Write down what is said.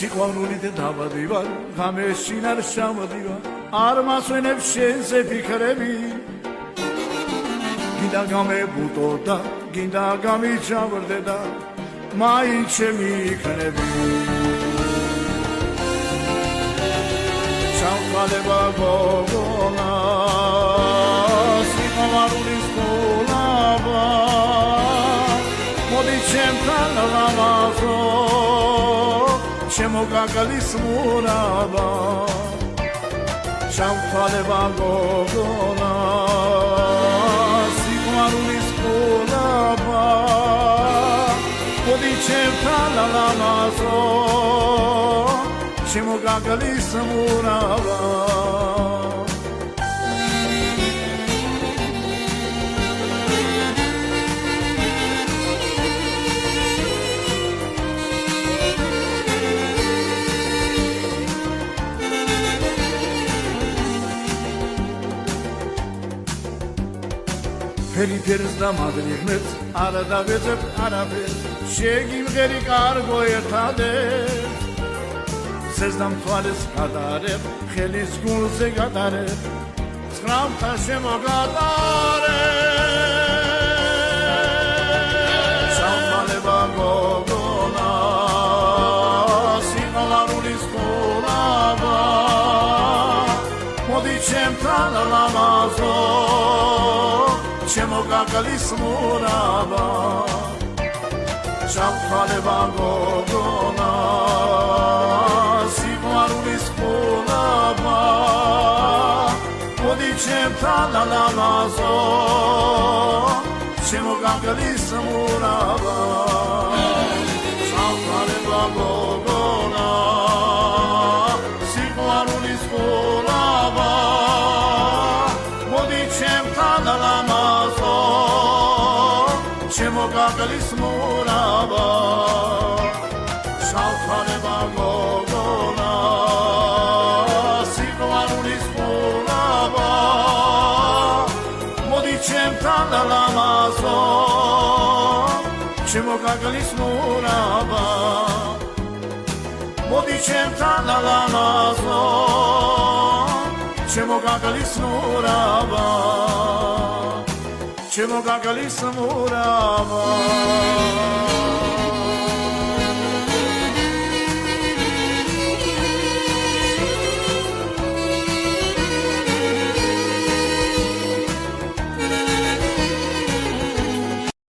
სიყვარულით დავადივარ ღამეში არ შავდივარ არ მასვენებს შენზე ფიქრები გინდა გამებუტო და გინდა გამიჩავდე და მაინც ჩემი იქნები ჩავყალება გოგონა სიყვარულის ყოლაბა მოდი ჩემთან ლამაზო შემოგაგალის მურაბა ჩავყალება გოგონა სიყვარულის ყოლაბა მოდი ჩემთან ლამაზო შემოგაგალის მურაბა ფერიფერს და მადლიღნებს არა დავეძებ არაფერს შეგიმღერი კარგო ერთადერთ ზესდამ თვალეს გადარებ ხელის გულზე გადარებ ცხრამთა შემოგადარებ ჩავყალება გოგონა სიყვარულის ყოლაბა მოდი ჩემთან ლამაზო შემოგაგალის მურაბა ჩავყალება გოგონა სიყვარულის ყოლაბა მოდი ჩემთან ლამაზო შემოგაგალის მურაბა ჩავყალება გოგონა სიყვარულის ყოლაბა მოდი ჩემთან ლამაზო შემოგაგალის მურაბა ჩავყალება გოგონა სიყვარულის ყოლაბა მოდი ჩემთან ლამაზო შემოგაგალის მურაბა მოდი ჩემთან ლამაზო შემოგაგალის მურაბა შემოგაგალის მურაბა